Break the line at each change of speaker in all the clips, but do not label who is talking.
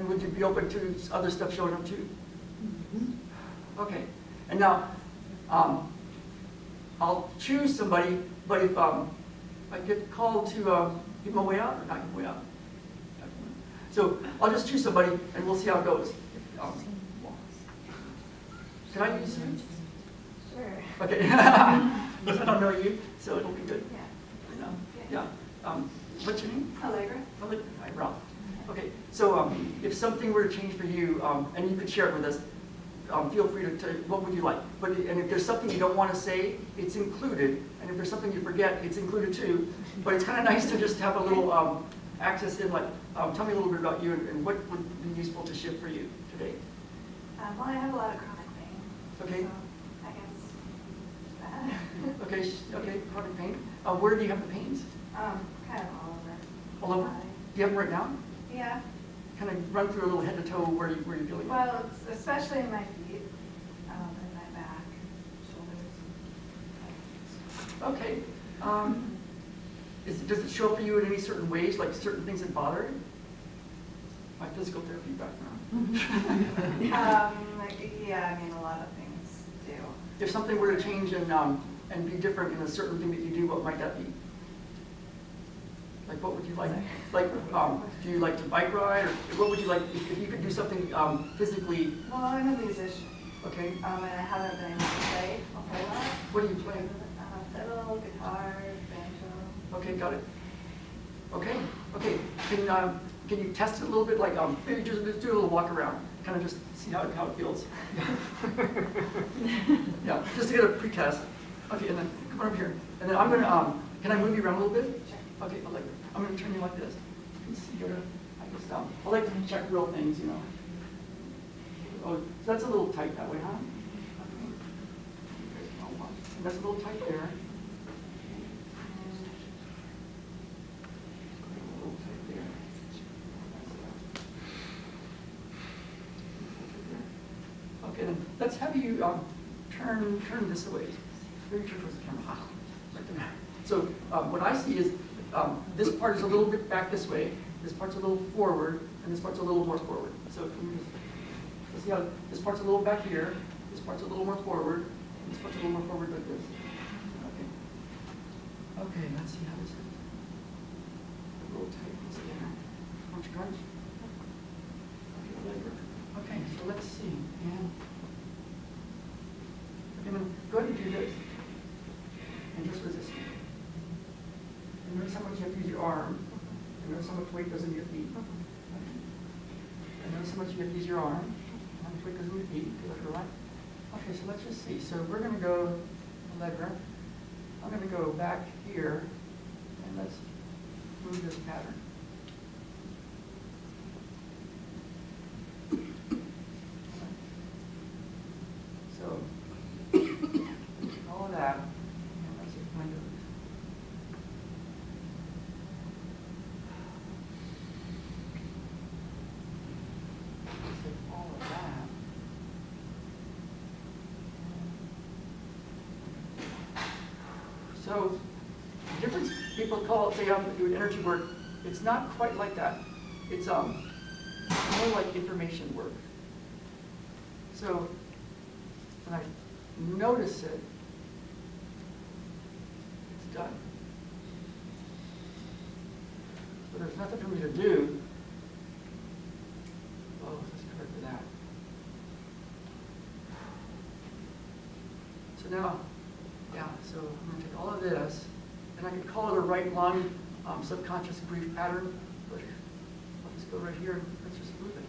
And would you be open to other stuff showing up too? Okay. And now, I'll choose somebody, but if I get called to give them a way out or not give them a way out. So I'll just choose somebody and we'll see how it goes. Can I use you?
Sure.
Okay. Because I don't know you, so it'll be good.
Yeah.
You know? Yeah. What's your name?
Allegra.
Allegra. Hi, Ralph. Okay. So if something were to change for you, and you could share it with us, feel free to tell what would you like. And if there's something you don't want to say, it's included. And if there's something you forget, it's included too. But it's kind of nice to just have a little access in, like, tell me a little bit about you and what would be useful to ship for you today.
Well, I have a lot of chronic pain.
Okay.
So I guess that.
Okay, chronic pain. Where do you have the pains?
Kind of all over.
All over?
Body.
Do you have them right now?
Yeah.
Kind of run through a little head to toe where you're feeling it.
Well, it's especially in my feet, and my back, shoulders.
Okay. Does it show up for you in any certain ways, like certain things that bother you? My physical therapy background.
Yeah, I mean, a lot of things do.
If something were to change and be different in a certain thing that you do, what might that be? Like, what would you like? Like, do you like to bike ride, or what would you like if you could do something physically?
Well, I'm a musician,
Okay.
and I haven't been able to play a whole lot.
What do you play?
Fiddle, guitar, banjo.
Okay, got it. Okay. Can you test it a little bit? Like, maybe just do a little walk around, kind of just see how it feels. Yeah, just to get a pre-test. Okay, and then come on up here. And then I'm gonna, can I move you around a little bit?
Sure.
Okay, I'm gonna turn you like this. You can see here, I guess down. I like to check real things, you know. Oh, so that's a little tight that way, huh? Okay. And that's a little tight there. Okay, then let's have you turn this away. Very turn towards the camera. Ah, right there. So what I see is this part is a little bit back this way, this part's a little forward, and this part's a little more forward. So can you just see how this part's a little back here, this part's a little more forward, and this part's a little more forward like this. Okay. Okay, let's see how this is. A little tight. Let's see there. Crunch, crunch. Okay, so let's see. And okay, then go ahead and do this. And just resist it. And notice how much you have to use your arm. And notice how much weight goes in your feet. And notice how much you have to use your arm. How much weight goes in your feet. Go left or right. Okay, so let's just see. So we're going to go Allegra. I'm going to go back here. And let's move this pattern. So, all of that, and let's just kind of, let's take all of that. So, the difference, people call it, say, do energy work, it's not quite like that. It's more like information work. So, when I notice it, it's done. So there's nothing for me to do. Oh, let's cover for that. So now, yeah, so I'm going to take all of this, and I could call it a right lung subconscious grief pattern, but I'll just go right here and let's just move it.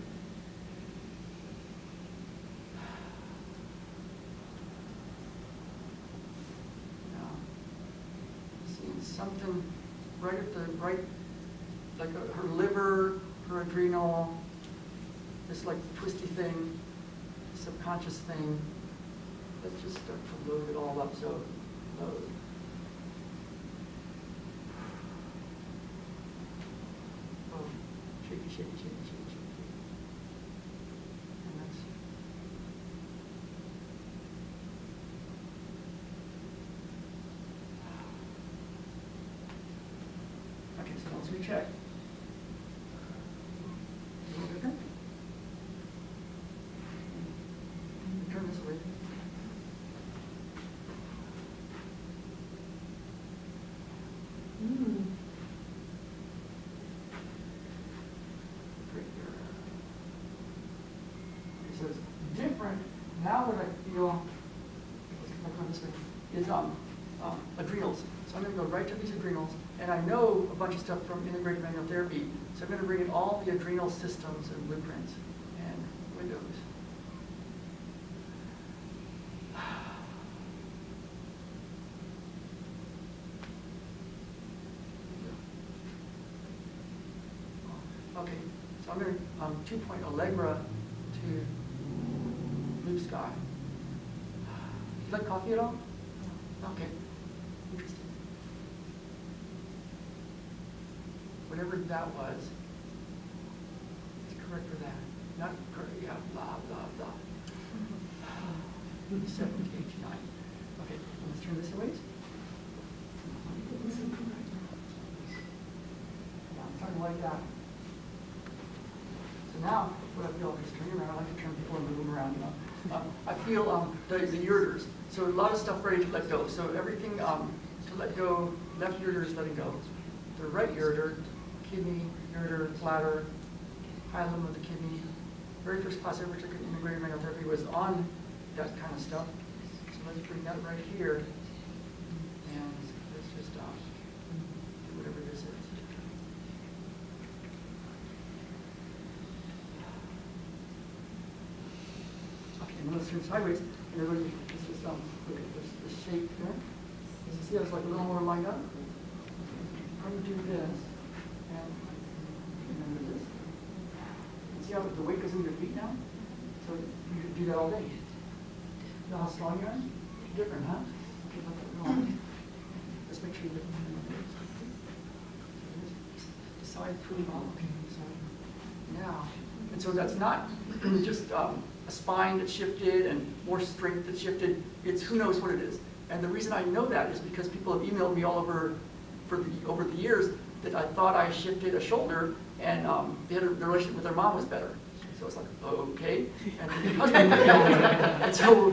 Something right at the right, like her liver, her adrenal, this like twisty thing, subconscious thing. Let's just start to load it all up. So load. Oh, shaky, shaky, shaky, shaky, shaky. And that's. Okay, so let's recheck. A little different. so it's different. Now what I feel, let's come back on this way, is adrenals. So I'm going to go right to these adrenals, and I know a bunch of stuff from integrated manual therapy, so I'm going to bring in all the adrenal systems and blueprints and windows. Okay, so I'm going to 2-point Allegra to Blue Sky. You like coffee at all? Okay, interesting. Whatever that was, it's correct for that. Not correct, yeah, blah, blah, blah. 7 to 89. Okay, let's turn this away. Yeah, I'm starting like that. So now, what I feel is turning around. I like to turn people and move them around, you know. I feel the ureters. So a lot of stuff ready to let go. So everything to let go, left ureter is letting go. The right ureter, kidney, ureter, bladder, hilum of the kidney. Very first class I ever took in integrated manual therapy was on that kind of stuff. So let's bring that right here. And let's just do whatever this is. Okay, now let's turn sideways. And everybody, this is, look at this shape there. You see how it's like a little more lined up? I'm going to do this, and remember this. And see how the weight goes into your feet now? So you should do that all day. You know how strong you are? Different, huh? Okay, let that go on. Just make sure you lift decide pretty well. Okay, so now, and so that's not just a spine that shifted and more strength that shifted. It's who knows what it is. And the reason I know that is because people have emailed me all over over the years that I thought I shifted a shoulder, and they had the relationship with their mom was better. So it's like, okay. And so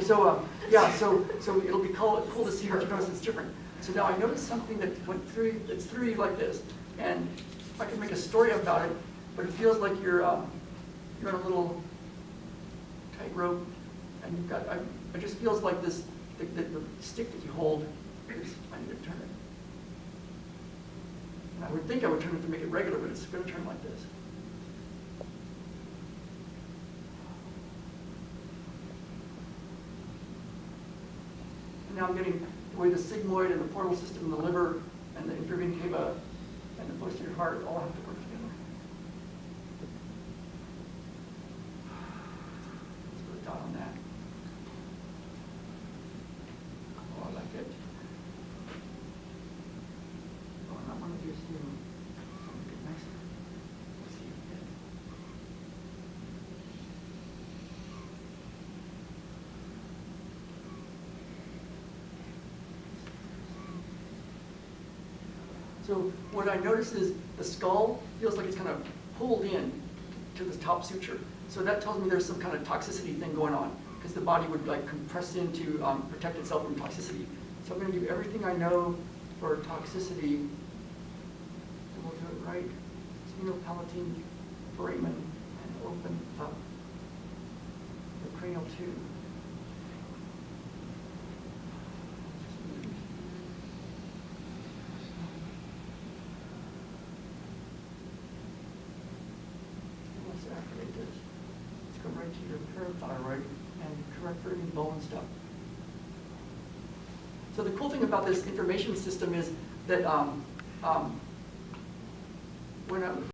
it'll be cool to see what you notice that's different. So now I noticed something that went through, that's through you like this, and I can make a story about it, but it feels like you're on a little tightrope, and you've got, it just feels like this, the stick that you hold is, I need to turn it. And I would think I would turn it to make it regular, but it's going to turn like this. And now I'm getting the way the sigmoid and the portal system and the liver and the inferior vena cava and the posterior heart all have to work together. Let's put a dot on that. Oh, I like it. Oh, and I want to do some, make it nicer. Let's see. So what I notice is the skull feels like it's kind of pulled in to the top suture. So that tells me there's some kind of toxicity thing going on, because the body would like compress in to protect itself from toxicity. So I'm going to do everything I know for toxicity, and we'll do it right. Sphenopalatine foramen, and open up the cranial tube. Activate this. Let's go right to your parathyroid and correct for any bone stuff. So the cool thing about this information system is that when